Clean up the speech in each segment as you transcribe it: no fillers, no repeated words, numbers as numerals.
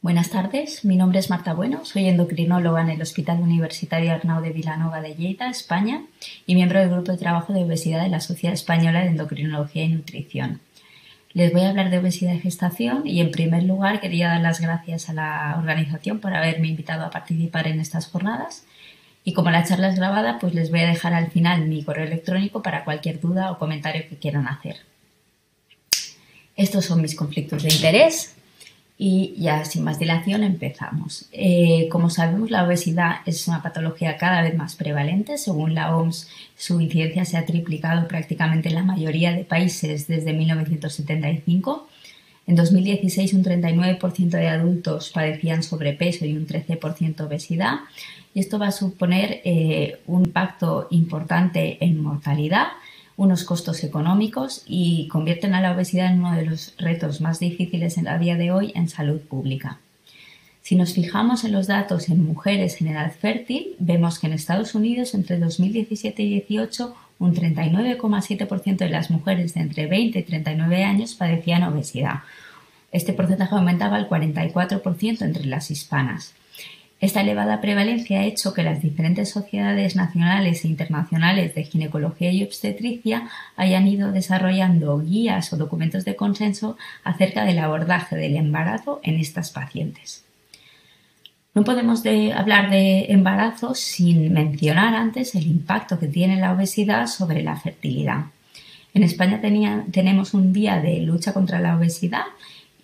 Buenas tardes, mi nombre es Marta Bueno, soy endocrinóloga en el Hospital Universitario Arnau de Vilanova de Lleida, España, y miembro del Grupo de Trabajo de Obesidad de la Sociedad Española de Endocrinología y Nutrición. Les voy a hablar de obesidad y gestación y, en primer lugar, quería dar las gracias a la organización por haberme invitado a participar en estas jornadas. Y como la charla es grabada, pues les voy a dejar al final mi correo electrónico para cualquier duda o comentario que quieran hacer. Estos son mis conflictos de interés. Y ya sin más dilación empezamos. Como sabemos, la obesidad es una patología cada vez más prevalente. Según la OMS, su incidencia se ha triplicado prácticamente en la mayoría de países desde 1975. En 2016 un 39% de adultos padecían sobrepeso y un 13% obesidad. Y esto va a suponer un impacto importante en mortalidad, unos costos económicos y convierten a la obesidad en uno de los retos más difíciles a día de hoy en salud pública. Si nos fijamos en los datos en mujeres en edad fértil, vemos que en Estados Unidos entre 2017 y 2018 un 39,7% de las mujeres de entre 20 y 39 años padecían obesidad. Este porcentaje aumentaba al 44% entre las hispanas. Esta elevada prevalencia ha hecho que las diferentes sociedades nacionales e internacionales de ginecología y obstetricia hayan ido desarrollando guías o documentos de consenso acerca del abordaje del embarazo en estas pacientes. No podemos hablar de embarazo sin mencionar antes el impacto que tiene la obesidad sobre la fertilidad. En España tenemos un día de lucha contra la obesidad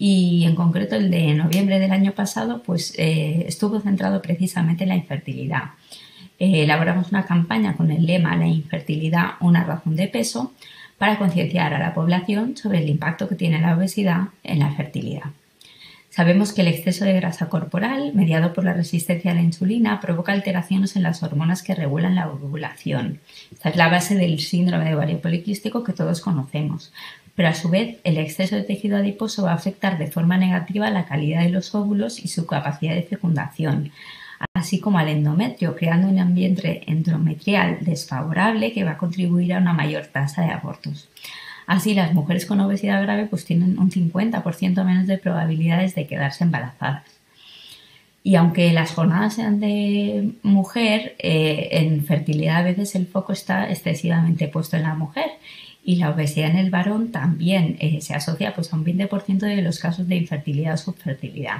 y en concreto el de noviembre del año pasado estuvo centrado precisamente en la infertilidad. Elaboramos una campaña con el lema "La infertilidad, una razón de peso" para concienciar a la población sobre el impacto que tiene la obesidad en la fertilidad. Sabemos que el exceso de grasa corporal, mediado por la resistencia a la insulina, provoca alteraciones en las hormonas que regulan la ovulación. Esta es la base del síndrome de ovario poliquístico que todos conocemos. Pero a su vez, el exceso de tejido adiposo va a afectar de forma negativa la calidad de los óvulos y su capacidad de fecundación, así como al endometrio, creando un ambiente endometrial desfavorable que va a contribuir a una mayor tasa de abortos. Así, las mujeres con obesidad grave tienen un 50% menos de probabilidades de quedarse embarazadas. Y aunque las jornadas sean de mujer, en fertilidad a veces el foco está excesivamente puesto en la mujer. Y la obesidad en el varón también se asocia a un 20% de los casos de infertilidad o subfertilidad.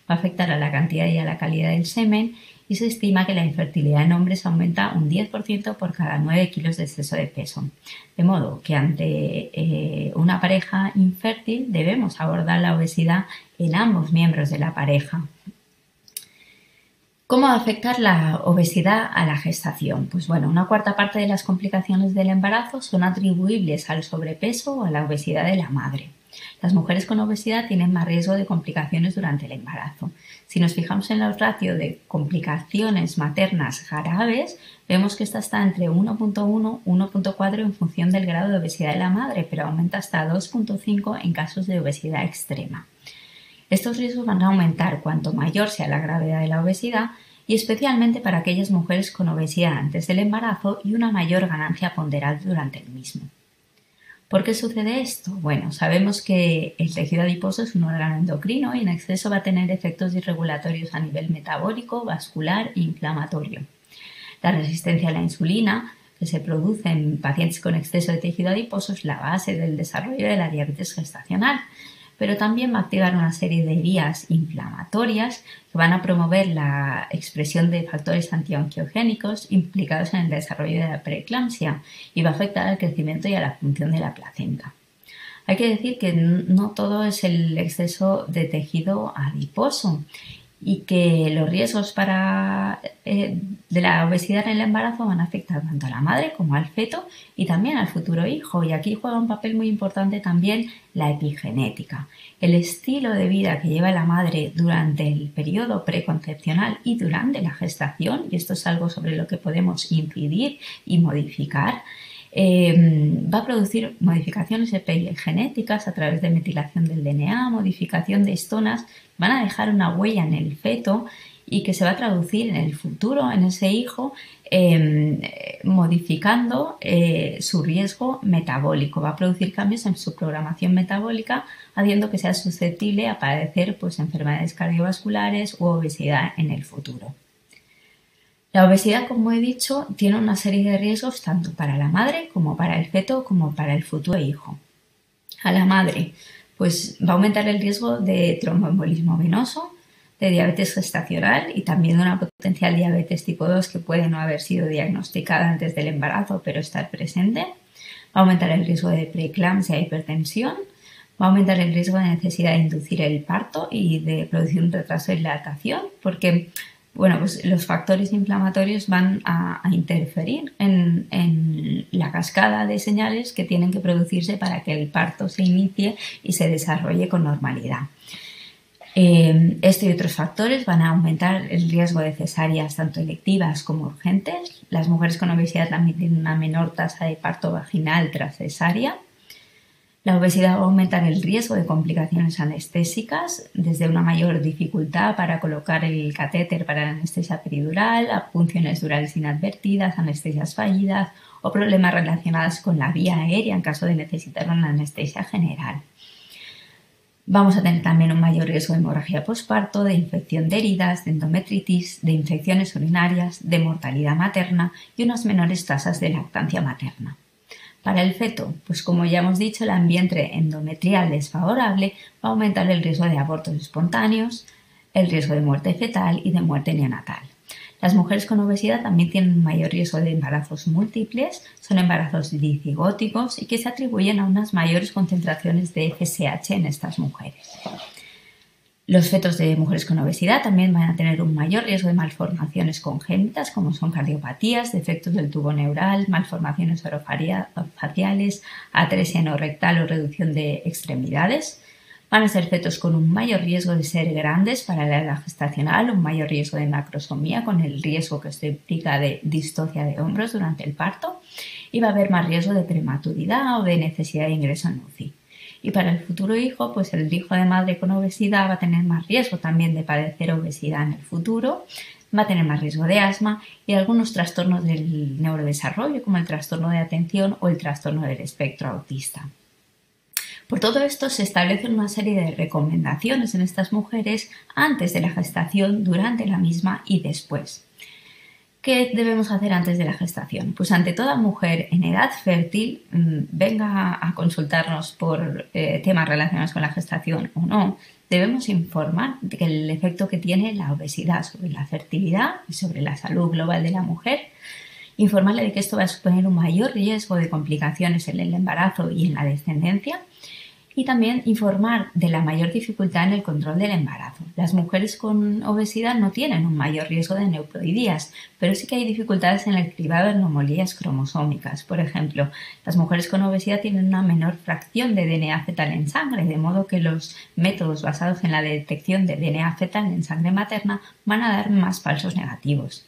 Va a afectar a la cantidad y a la calidad del semen y se estima que la infertilidad en hombres aumenta un 10% por cada 9 kilos de exceso de peso. De modo que ante una pareja infértil debemos abordar la obesidad en ambos miembros de la pareja. ¿Cómo va a afectar la obesidad a la gestación? Pues bueno, una cuarta parte de las complicaciones del embarazo son atribuibles al sobrepeso o a la obesidad de la madre. Las mujeres con obesidad tienen más riesgo de complicaciones durante el embarazo. Si nos fijamos en los ratios de complicaciones maternas graves, vemos que esta está entre 1,1 y 1,4 en función del grado de obesidad de la madre, pero aumenta hasta 2,5 en casos de obesidad extrema. Estos riesgos van a aumentar cuanto mayor sea la gravedad de la obesidad y especialmente para aquellas mujeres con obesidad antes del embarazo y una mayor ganancia ponderal durante el mismo. ¿Por qué sucede esto? Bueno, sabemos que el tejido adiposo es un órgano endocrino y en exceso va a tener efectos disregulatorios a nivel metabólico, vascular e inflamatorio. La resistencia a la insulina que se produce en pacientes con exceso de tejido adiposo es la base del desarrollo de la diabetes gestacional, pero también va a activar una serie de vías inflamatorias que van a promover la expresión de factores antiangiogénicos implicados en el desarrollo de la preeclampsia y va a afectar al crecimiento y a la función de la placenta. Hay que decir que no todo es el exceso de tejido adiposo y que los riesgos de la obesidad en el embarazo van a afectar tanto a la madre como al feto y también al futuro hijo. Y aquí juega un papel muy importante también la epigenética. El estilo de vida que lleva la madre durante el periodo preconcepcional y durante la gestación, y esto es algo sobre lo que podemos incidir y modificar, va a producir modificaciones epigenéticas a través de metilación del DNA, modificación de histonas, van a dejar una huella en el feto y que se va a traducir en el futuro, en ese hijo, modificando su riesgo metabólico. Va a producir cambios en su programación metabólica, haciendo que sea susceptible a padecer pues, enfermedades cardiovasculares u obesidad en el futuro. La obesidad, como he dicho, tiene una serie de riesgos tanto para la madre como para el feto como para el futuro hijo. A la madre, pues va a aumentar el riesgo de tromboembolismo venoso, de diabetes gestacional y también de una potencial diabetes tipo 2 que puede no haber sido diagnosticada antes del embarazo pero estar presente. Va a aumentar el riesgo de preeclampsia e hipertensión. Va a aumentar el riesgo de necesidad de inducir el parto y de producir un retraso de dilatación porque pues los factores inflamatorios van a interferir en la cascada de señales que tienen que producirse para que el parto se inicie y se desarrolle con normalidad. Este y otros factores van a aumentar el riesgo de cesáreas tanto electivas como urgentes. Las mujeres con obesidad también tienen una menor tasa de parto vaginal tras cesárea. La obesidad va a aumentar el riesgo de complicaciones anestésicas, desde una mayor dificultad para colocar el catéter para la anestesia peridural, a punciones durales inadvertidas, anestesias fallidas o problemas relacionados con la vía aérea en caso de necesitar una anestesia general. Vamos a tener también un mayor riesgo de hemorragia posparto, de infección de heridas, de endometritis, de infecciones urinarias, de mortalidad materna y unas menores tasas de lactancia materna. Para el feto, pues como ya hemos dicho, el ambiente endometrial desfavorable va a aumentar el riesgo de abortos espontáneos, el riesgo de muerte fetal y de muerte neonatal. Las mujeres con obesidad también tienen un mayor riesgo de embarazos múltiples, son embarazos dicigóticos y que se atribuyen a unas mayores concentraciones de FSH en estas mujeres. Los fetos de mujeres con obesidad también van a tener un mayor riesgo de malformaciones congénitas, como son cardiopatías, defectos del tubo neural, malformaciones orofaciales, atresia no rectal o reducción de extremidades. Van a ser fetos con un mayor riesgo de ser grandes para la edad gestacional, un mayor riesgo de macrosomía con el riesgo que esto implica de distocia de hombros durante el parto y va a haber más riesgo de prematuridad o de necesidad de ingreso en UCI. Y para el futuro hijo, pues el hijo de madre con obesidad va a tener más riesgo también de padecer obesidad en el futuro, va a tener más riesgo de asma y algunos trastornos del neurodesarrollo como el trastorno de atención o el trastorno del espectro autista. Por todo esto se establecen una serie de recomendaciones en estas mujeres antes de la gestación, durante la misma y después. ¿Qué debemos hacer antes de la gestación? Pues ante toda mujer en edad fértil, venga a consultarnos por temas relacionados con la gestación o no, debemos informar del efecto que tiene la obesidad sobre la fertilidad y sobre la salud global de la mujer, informarle de que esto va a suponer un mayor riesgo de complicaciones en el embarazo y en la descendencia, y también informar de la mayor dificultad en el control del embarazo. Las mujeres con obesidad no tienen un mayor riesgo de neuploidías, pero sí que hay dificultades en el cribado de anomalías cromosómicas. Por ejemplo, las mujeres con obesidad tienen una menor fracción de DNA fetal en sangre, de modo que los métodos basados en la detección de DNA fetal en sangre materna van a dar más falsos negativos.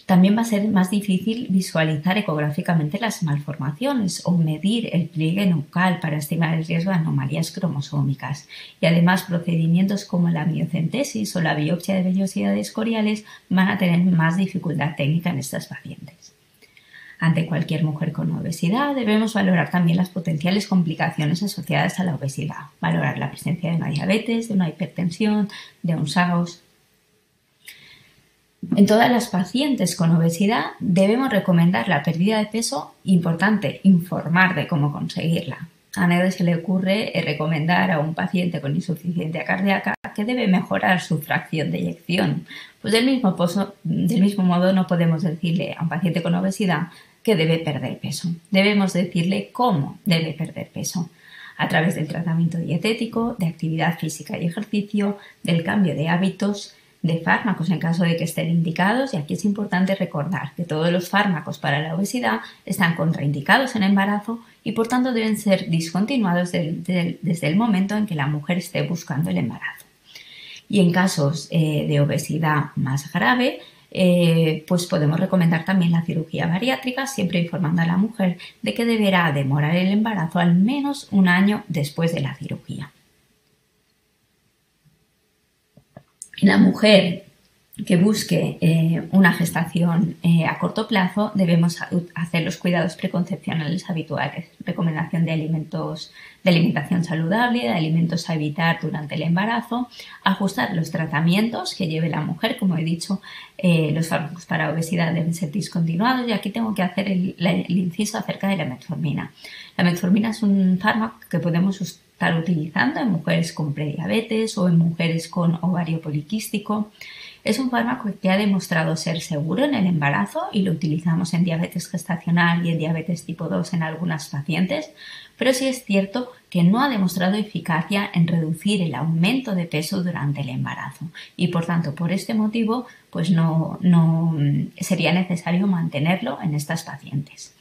También va a ser más difícil visualizar ecográficamente las malformaciones o medir el pliegue nucal para estimar el riesgo de anomalías cromosómicas. Y además procedimientos como la miocentesis o la biopsia de vellosidades coriales van a tener más dificultad técnica en estas pacientes. Ante cualquier mujer con obesidad debemos valorar también las potenciales complicaciones asociadas a la obesidad. Valorar la presencia de una diabetes, de una hipertensión, de un SAOS. En todas las pacientes con obesidad debemos recomendar la pérdida de peso, importante, informar de cómo conseguirla. A nadie se le ocurre recomendar a un paciente con insuficiencia cardíaca que debe mejorar su fracción de eyección. Pues del mismo modo no podemos decirle a un paciente con obesidad que debe perder peso. Debemos decirle cómo debe perder peso. A través del tratamiento dietético, de actividad física y ejercicio, del cambio de hábitos, de fármacos en caso de que estén indicados, y aquí es importante recordar que todos los fármacos para la obesidad están contraindicados en embarazo y por tanto deben ser discontinuados desde el momento en que la mujer esté buscando el embarazo. Y en casos de obesidad más grave, pues podemos recomendar también la cirugía bariátrica, siempre informando a la mujer de que deberá demorar el embarazo al menos un año después de la cirugía. La mujer que busque una gestación a corto plazo, debemos hacer los cuidados preconcepcionales habituales. Recomendación de alimentos, de alimentación saludable, de alimentos a evitar durante el embarazo, ajustar los tratamientos que lleve la mujer. Como he dicho, los fármacos para obesidad deben ser discontinuados, y aquí tengo que hacer el inciso acerca de la metformina. La metformina es un fármaco que podemos estar utilizando en mujeres con prediabetes o en mujeres con ovario poliquístico. Es un fármaco que ha demostrado ser seguro en el embarazo y lo utilizamos en diabetes gestacional y en diabetes tipo 2 en algunas pacientes, pero sí es cierto que no ha demostrado eficacia en reducir el aumento de peso durante el embarazo, y por tanto, por este motivo, pues no sería necesario mantenerlo en estas pacientes.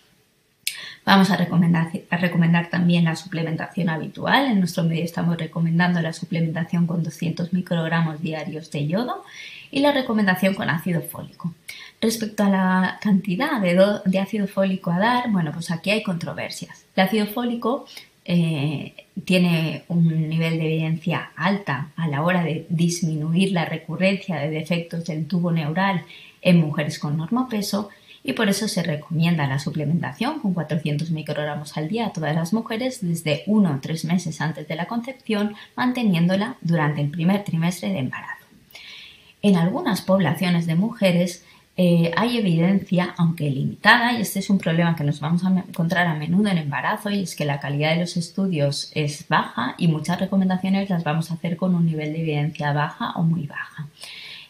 Vamos a recomendar también la suplementación habitual. En nuestro medio estamos recomendando la suplementación con 200 microgramos diarios de yodo y la recomendación con ácido fólico. Respecto a la cantidad de ácido fólico a dar, bueno, pues aquí hay controversias. El ácido fólico tiene un nivel de evidencia alta a la hora de disminuir la recurrencia de defectos del tubo neural en mujeres con normopeso, y por eso se recomienda la suplementación con 400 microgramos al día a todas las mujeres desde 1 o 3 meses antes de la concepción, manteniéndola durante el primer trimestre de embarazo. En algunas poblaciones de mujeres hay evidencia, aunque limitada, y este es un problema que nos vamos a encontrar a menudo en embarazo, y es que la calidad de los estudios es baja y muchas recomendaciones las vamos a hacer con un nivel de evidencia baja o muy baja.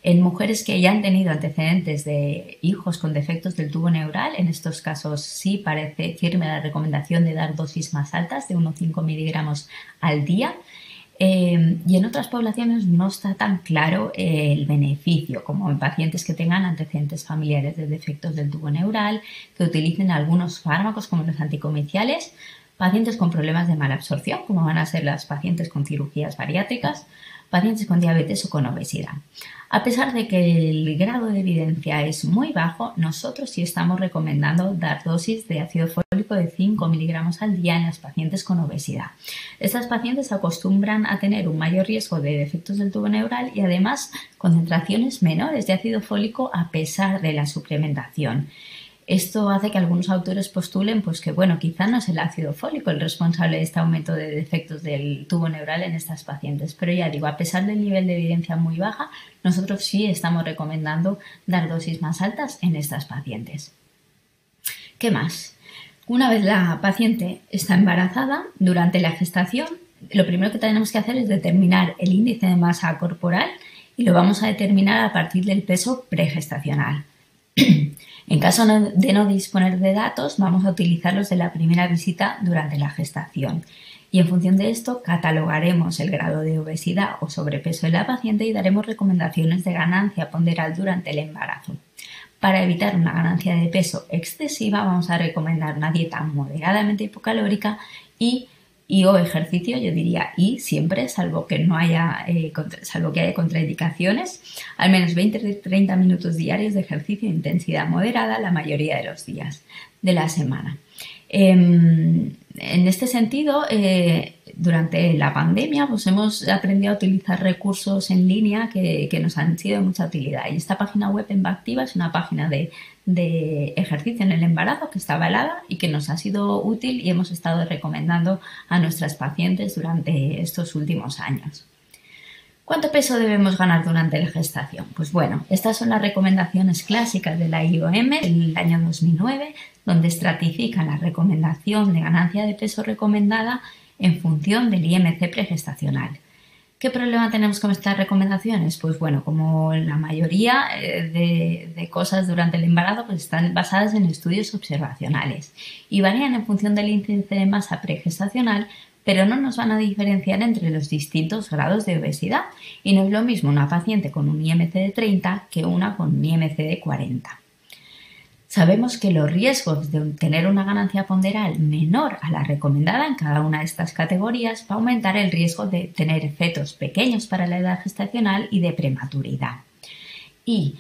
En mujeres que ya han tenido antecedentes de hijos con defectos del tubo neural, en estos casos sí parece firme la recomendación de dar dosis más altas, de 1,5 miligramos al día. Y en otras poblaciones no está tan claro el beneficio, como en pacientes que tengan antecedentes familiares de defectos del tubo neural, que utilicen algunos fármacos como los anticomiciales, pacientes con problemas de mala absorción, como van a ser las pacientes con cirugías bariátricas, pacientes con diabetes o con obesidad. A pesar de que el grado de evidencia es muy bajo, nosotros sí estamos recomendando dar dosis de ácido fólico de 5 miligramos al día en las pacientes con obesidad. Estas pacientes acostumbran a tener un mayor riesgo de defectos del tubo neural y además concentraciones menores de ácido fólico a pesar de la suplementación. Esto hace que algunos autores postulen pues que bueno, quizá no es el ácido fólico el responsable de este aumento de defectos del tubo neural en estas pacientes, pero ya digo, a pesar del nivel de evidencia muy baja, nosotros sí estamos recomendando dar dosis más altas en estas pacientes. ¿Qué más? Una vez la paciente está embarazada, durante la gestación, lo primero que tenemos que hacer es determinar el índice de masa corporal, y lo vamos a determinar a partir del peso pregestacional. En caso de no disponer de datos, vamos a utilizarlos de la primera visita durante la gestación, y en función de esto catalogaremos el grado de obesidad o sobrepeso de la paciente y daremos recomendaciones de ganancia ponderal durante el embarazo. Para evitar una ganancia de peso excesiva, vamos a recomendar una dieta moderadamente hipocalórica y o ejercicio, yo diría siempre, salvo que haya contraindicaciones, al menos 20-30 minutos diarios de ejercicio de intensidad moderada la mayoría de los días de la semana. En este sentido, durante la pandemia pues hemos aprendido a utilizar recursos en línea que nos han sido de mucha utilidad, y esta página web Embactiva es una página de ejercicio en el embarazo que está avalada y que nos ha sido útil y hemos estado recomendando a nuestras pacientes durante estos últimos años. ¿Cuánto peso debemos ganar durante la gestación? Pues bueno, estas son las recomendaciones clásicas de la IOM del año 2009, donde estratifican la recomendación de ganancia de peso recomendada en función del IMC pregestacional. ¿Qué problema tenemos con estas recomendaciones? Pues bueno, como la mayoría de cosas durante el embarazo, pues están basadas en estudios observacionales y varían en función del índice de masa pregestacional, pero no nos van a diferenciar entre los distintos grados de obesidad, y no es lo mismo una paciente con un IMC de 30 que una con un IMC de 40. Sabemos que los riesgos de tener una ganancia ponderal menor a la recomendada en cada una de estas categorías va a aumentar el riesgo de tener fetos pequeños para la edad gestacional y de prematuridad. Y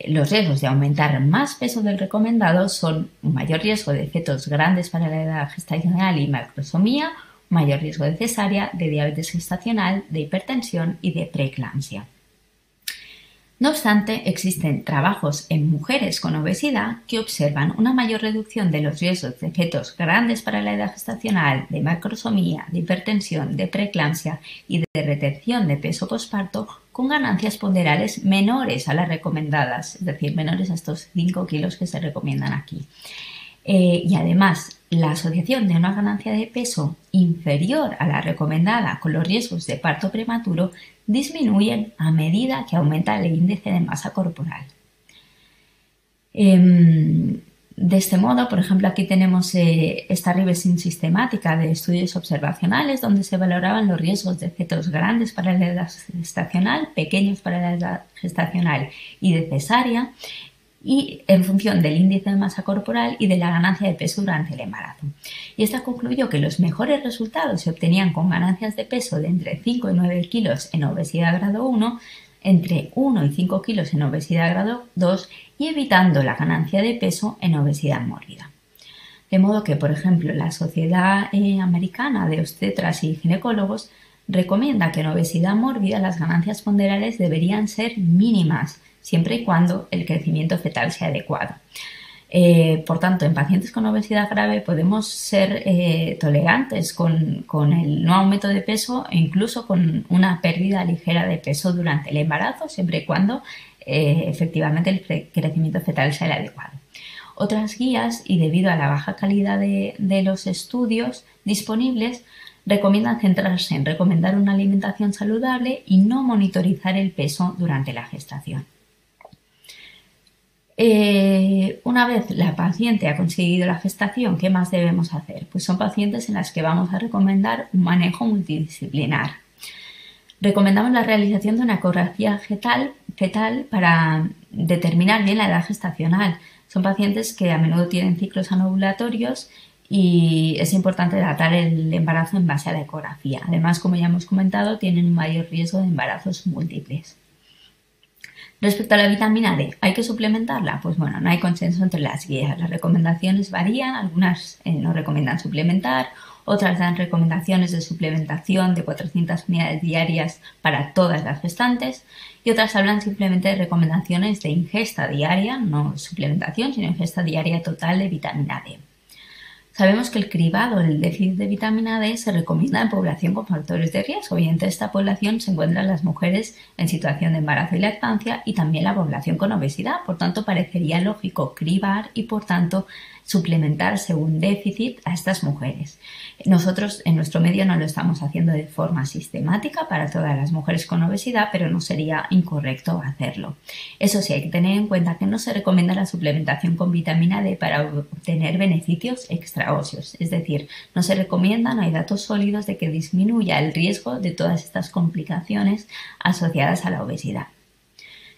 los riesgos de aumentar más peso del recomendado son un mayor riesgo de fetos grandes para la edad gestacional y macrosomía, un mayor riesgo de cesárea, de diabetes gestacional, de hipertensión y de preeclampsia. No obstante, existen trabajos en mujeres con obesidad que observan una mayor reducción de los riesgos de fetos grandes para la edad gestacional, de macrosomía, de hipertensión, de preeclampsia y de retención de peso posparto con ganancias ponderales menores a las recomendadas, es decir, menores a estos 5 kilos que se recomiendan aquí. Y además, la asociación de una ganancia de peso inferior a la recomendada con los riesgos de parto prematuro disminuyen a medida que aumenta el índice de masa corporal. De este modo, por ejemplo, aquí tenemos esta revisión sistemática de estudios observacionales donde se valoraban los riesgos de fetos grandes para la edad gestacional, pequeños para la edad gestacional y de cesárea, y en función del índice de masa corporal y de la ganancia de peso durante el embarazo. Y esta concluyó que los mejores resultados se obtenían con ganancias de peso de entre 5 y 9 kilos en obesidad grado 1, entre 1 y 5 kilos en obesidad grado 2 y evitando la ganancia de peso en obesidad mórbida. De modo que, por ejemplo, la Sociedad Americana de Obstetras y Ginecólogos recomienda que en obesidad mórbida las ganancias ponderales deberían ser mínimas, siempre y cuando el crecimiento fetal sea adecuado. Por tanto, en pacientes con obesidad grave podemos ser tolerantes con el no aumento de peso e incluso con una pérdida ligera de peso durante el embarazo, siempre y cuando efectivamente el crecimiento fetal sea el adecuado. Otras guías, y debido a la baja calidad de los estudios disponibles, recomiendan centrarse en recomendar una alimentación saludable y no monitorizar el peso durante la gestación. Una vez la paciente ha conseguido la gestación, ¿qué más debemos hacer? Pues son pacientes en las que vamos a recomendar un manejo multidisciplinar. Recomendamos la realización de una ecografía fetal para determinar bien la edad gestacional. Son pacientes que a menudo tienen ciclos anovulatorios y es importante datar el embarazo en base a la ecografía. Además, como ya hemos comentado, tienen un mayor riesgo de embarazos múltiples. Respecto a la vitamina D, ¿hay que suplementarla? Pues bueno, no hay consenso entre las guías. Las recomendaciones varían, algunas no recomiendan suplementar, otras dan recomendaciones de suplementación de 400 unidades diarias para todas las gestantes y otras hablan simplemente de recomendaciones de ingesta diaria, no suplementación, sino ingesta diaria total de vitamina D. Sabemos que el cribado del déficit de vitamina D se recomienda en población con factores de riesgo y entre esta población se encuentran las mujeres en situación de embarazo y lactancia y también la población con obesidad. Por tanto, parecería lógico cribar y, por tanto, suplementar según déficit a estas mujeres. Nosotros en nuestro medio no lo estamos haciendo de forma sistemática para todas las mujeres con obesidad, pero no sería incorrecto hacerlo. Eso sí, hay que tener en cuenta que no se recomienda la suplementación con vitamina D para obtener beneficios extraóseos, es decir, no se recomienda, no hay datos sólidos de que disminuya el riesgo de todas estas complicaciones asociadas a la obesidad.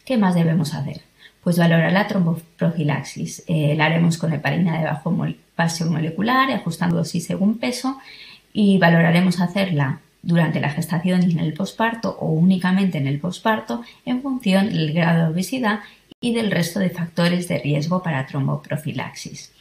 ¿Qué más debemos hacer? Pues valorar la tromboprofilaxis. La haremos con heparina de bajo peso molecular, ajustando dosis según peso, y valoraremos hacerla durante la gestación y en el posparto o únicamente en el posparto en función del grado de obesidad y del resto de factores de riesgo para tromboprofilaxis.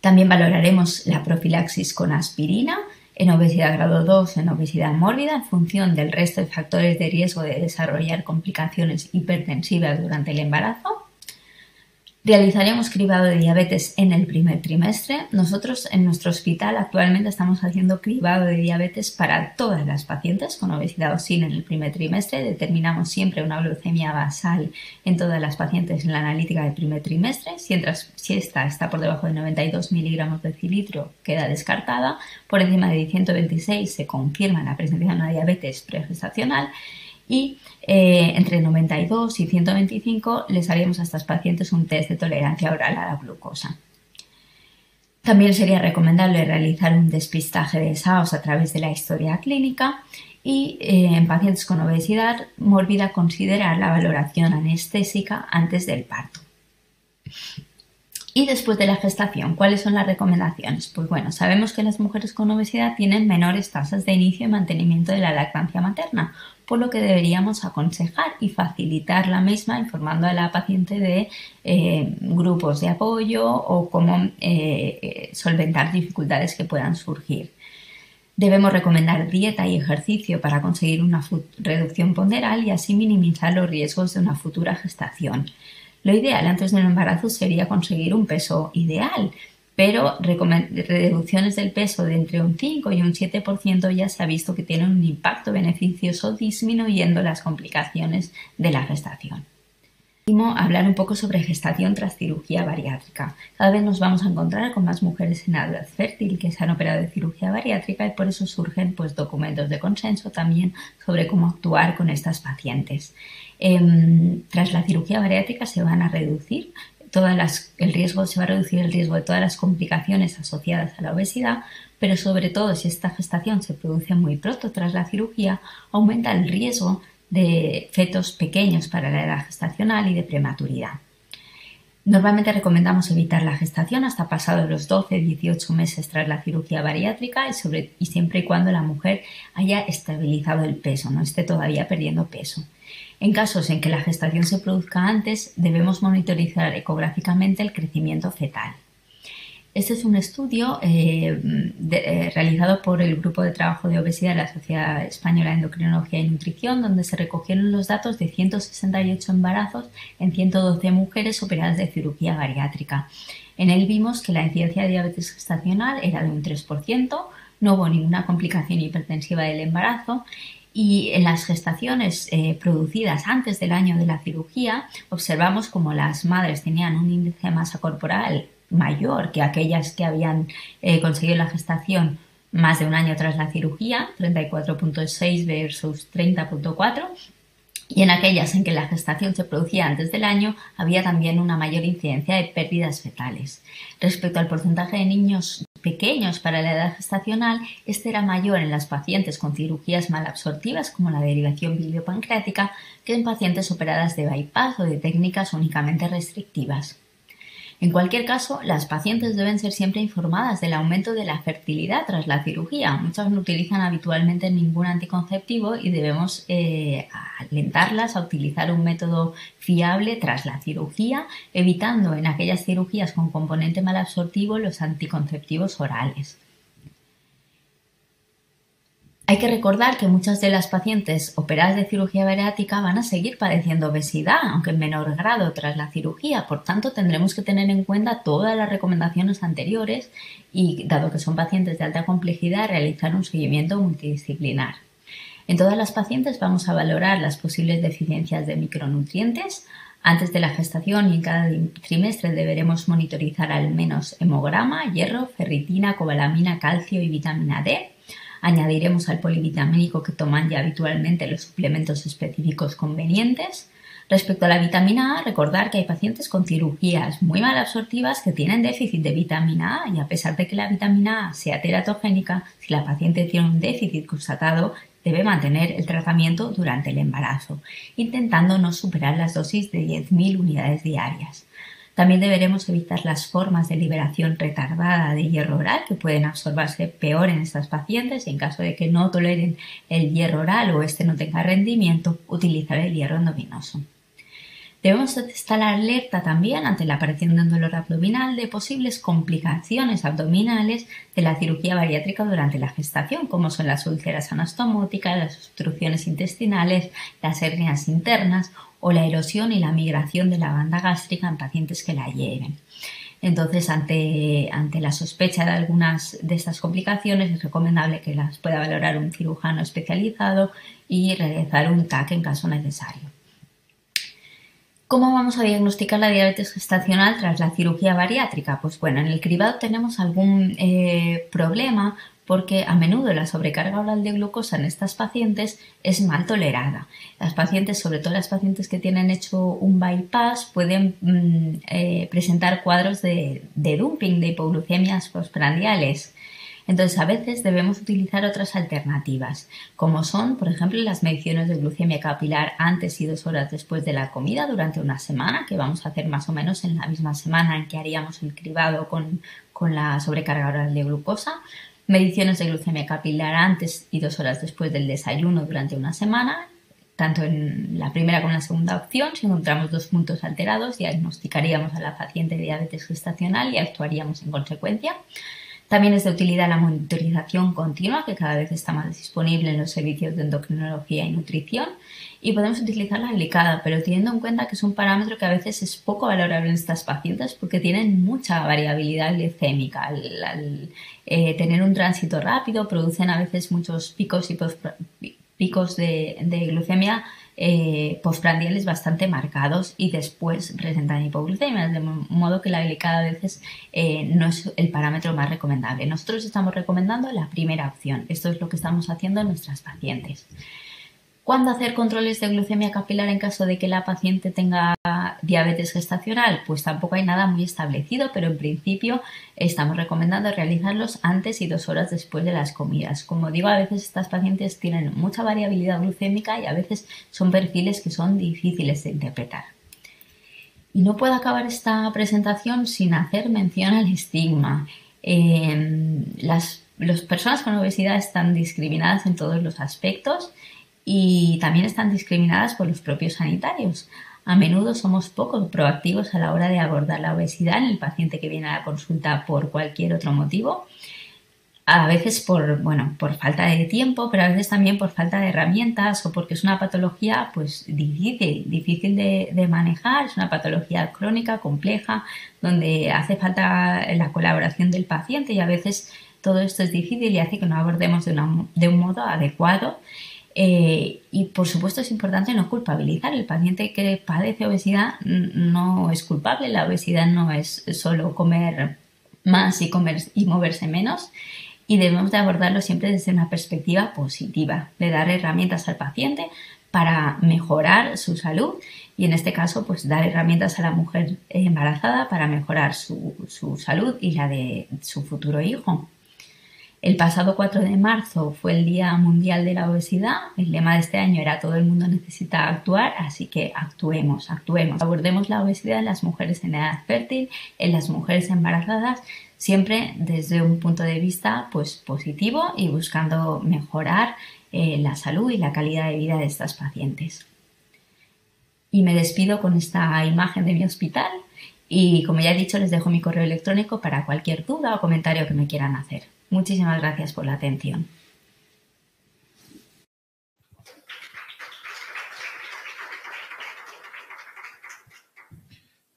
También valoraremos la profilaxis con aspirina en obesidad grado 2, en obesidad mórbida, en función del resto de factores de riesgo de desarrollar complicaciones hipertensivas durante el embarazo. Realizaremos cribado de diabetes en el primer trimestre. Nosotros en nuestro hospital actualmente estamos haciendo cribado de diabetes para todas las pacientes con obesidad o sin en el primer trimestre. Determinamos siempre una glucemia basal en todas las pacientes en la analítica del primer trimestre. Si esta está por debajo de 92 miligramos de decilitro, queda descartada. Por encima de 126 se confirma la presencia de una diabetes pregestacional. Y entre 92 y 125 les haríamos a estas pacientes un test de tolerancia oral a la glucosa. También sería recomendable realizar un despistaje de SAOS a través de la historia clínica y en pacientes con obesidad mórbida considerar la valoración anestésica antes del parto. Y después de la gestación, ¿cuáles son las recomendaciones? Pues bueno, sabemos que las mujeres con obesidad tienen menores tasas de inicio y mantenimiento de la lactancia materna, por lo que deberíamos aconsejar y facilitar la misma informando a la paciente de grupos de apoyo o cómo solventar dificultades que puedan surgir. Debemos recomendar dieta y ejercicio para conseguir una reducción ponderal y así minimizar los riesgos de una futura gestación. Lo ideal antes del embarazo sería conseguir un peso ideal, pero reducciones del peso de entre un 5 y un 7% ya se ha visto que tienen un impacto beneficioso disminuyendo las complicaciones de la gestación. Hablar un poco sobre gestación tras cirugía bariátrica. Cada vez nos vamos a encontrar con más mujeres en edad fértil que se han operado de cirugía bariátrica y por eso surgen documentos de consenso también sobre cómo actuar con estas pacientes. Tras la cirugía bariátrica se van a reducir el riesgo de todas las complicaciones asociadas a la obesidad, pero sobre todo si esta gestación se produce muy pronto tras la cirugía, aumenta el riesgo de fetos pequeños para la edad gestacional y de prematuridad. Normalmente recomendamos evitar la gestación hasta pasados los 12-18 meses tras la cirugía bariátrica y siempre y cuando la mujer haya estabilizado el peso, no esté todavía perdiendo peso. En casos en que la gestación se produzca antes, debemos monitorizar ecográficamente el crecimiento fetal. Este es un estudio realizado por el Grupo de Trabajo de Obesidad de la Sociedad Española de Endocrinología y Nutrición, donde se recogieron los datos de 168 embarazos en 112 mujeres operadas de cirugía bariátrica. En él vimos que la incidencia de diabetes gestacional era de un 3%, no hubo ninguna complicación hipertensiva del embarazo y en las gestaciones producidas antes del año de la cirugía observamos como las madres tenían un índice de masa corporal mayor que aquellas que habían conseguido la gestación más de un año tras la cirugía, 34.6 versus 30.4, y en aquellas en que la gestación se producía antes del año había también una mayor incidencia de pérdidas fetales. Respecto al porcentaje de niños pequeños para la edad gestacional, este era mayor en las pacientes con cirugías malabsortivas como la derivación biliopancreática que en pacientes operadas de bypass o de técnicas únicamente restrictivas. En cualquier caso, las pacientes deben ser siempre informadas del aumento de la fertilidad tras la cirugía. Muchas no utilizan habitualmente ningún anticonceptivo y debemos alentarlas a utilizar un método fiable tras la cirugía, evitando en aquellas cirugías con componente malabsortivo los anticonceptivos orales. Hay que recordar que muchas de las pacientes operadas de cirugía bariátrica van a seguir padeciendo obesidad, aunque en menor grado tras la cirugía. Por tanto, tendremos que tener en cuenta todas las recomendaciones anteriores y, dado que son pacientes de alta complejidad, realizar un seguimiento multidisciplinar. En todas las pacientes vamos a valorar las posibles deficiencias de micronutrientes. Antes de la gestación y en cada trimestre deberemos monitorizar al menos hemograma, hierro, ferritina, cobalamina, calcio y vitamina D. Añadiremos al polivitamínico que toman ya habitualmente los suplementos específicos convenientes. Respecto a la vitamina A, recordar que hay pacientes con cirugías muy malabsortivas que tienen déficit de vitamina A y a pesar de que la vitamina A sea teratogénica, si la paciente tiene un déficit constatado, debe mantener el tratamiento durante el embarazo, intentando no superar las dosis de 10.000 unidades diarias. También deberemos evitar las formas de liberación retardada de hierro oral que pueden absorberse peor en estas pacientes y en caso de que no toleren el hierro oral o este no tenga rendimiento, utilizar el hierro endovenoso. Debemos estar alerta también ante la aparición de un dolor abdominal de posibles complicaciones abdominales de la cirugía bariátrica durante la gestación, como son las úlceras anastomóticas, las obstrucciones intestinales, las hernias internas o la erosión y la migración de la banda gástrica en pacientes que la lleven. Entonces, ante la sospecha de algunas de estas complicaciones, es recomendable que las pueda valorar un cirujano especializado y realizar un TAC en caso necesario. ¿Cómo vamos a diagnosticar la diabetes gestacional tras la cirugía bariátrica? Pues bueno, en el cribado tenemos algún problema porque a menudo la sobrecarga oral de glucosa en estas pacientes es mal tolerada. Las pacientes, sobre todo las pacientes que tienen hecho un bypass, pueden presentar cuadros de dumping, de hipoglucemias postprandiales. Entonces, a veces debemos utilizar otras alternativas, como son, por ejemplo, las mediciones de glucemia capilar antes y 2 horas después de la comida durante una semana, que vamos a hacer más o menos en la misma semana en que haríamos el cribado con la sobrecarga oral de glucosa. Mediciones de glucemia capilar antes y 2 horas después del desayuno durante una semana. Tanto en la primera como en la segunda opción, si encontramos 2 puntos alterados, diagnosticaríamos a la paciente de diabetes gestacional y actuaríamos en consecuencia. También es de utilidad la monitorización continua, que cada vez está más disponible en los servicios de endocrinología y nutrición. Y podemos utilizar la glicada, pero teniendo en cuenta que es un parámetro que a veces es poco valorable en estas pacientes porque tienen mucha variabilidad glicémica. Al tener un tránsito rápido, producen a veces muchos picos y picos de glucemia postprandiales bastante marcados y después presentan hipoglucemia, de modo que la glicada a veces no es el parámetro más recomendable. Nosotros estamos recomendando la primera opción. Esto es lo que estamos haciendo en nuestras pacientes. ¿Cuándo hacer controles de glucemia capilar en caso de que la paciente tenga diabetes gestacional? Pues tampoco hay nada muy establecido, pero en principio estamos recomendando realizarlos antes y 2 horas después de las comidas. Como digo, a veces estas pacientes tienen mucha variabilidad glucémica y a veces son perfiles que son difíciles de interpretar. Y no puedo acabar esta presentación sin hacer mención al estigma. Las personas con obesidad están discriminadas en todos los aspectos y también están discriminadas por los propios sanitarios. A menudo somos poco proactivos a la hora de abordar la obesidad en el paciente que viene a la consulta por cualquier otro motivo. A veces por falta de tiempo, pero a veces también por falta de herramientas o porque es una patología pues difícil de manejar, es una patología crónica, compleja, donde hace falta la colaboración del paciente y a veces todo esto es difícil y hace que no abordemos de un modo adecuado. Y por supuesto es importante no culpabilizar. El paciente que padece obesidad no es culpable, la obesidad no es solo comer más y moverse menos, y debemos de abordarlo siempre desde una perspectiva positiva, de dar herramientas al paciente para mejorar su salud y en este caso pues dar herramientas a la mujer embarazada para mejorar su salud y la de su futuro hijo. El pasado 4 de marzo fue el Día Mundial de la Obesidad. El lema de este año era todo el mundo necesita actuar, así que actuemos. Abordemos la obesidad en las mujeres en edad fértil, en las mujeres embarazadas, siempre desde un punto de vista pues, positivo y buscando mejorar la salud y la calidad de vida de estas pacientes. Y me despido con esta imagen de mi hospital y como ya he dicho les dejo mi correo electrónico para cualquier duda o comentario que me quieran hacer. Muchísimas gracias por la atención.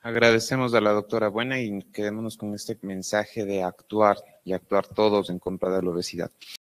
Agradecemos a la doctora Buena y quedémonos con este mensaje de actuar y actuar todos en contra de la obesidad.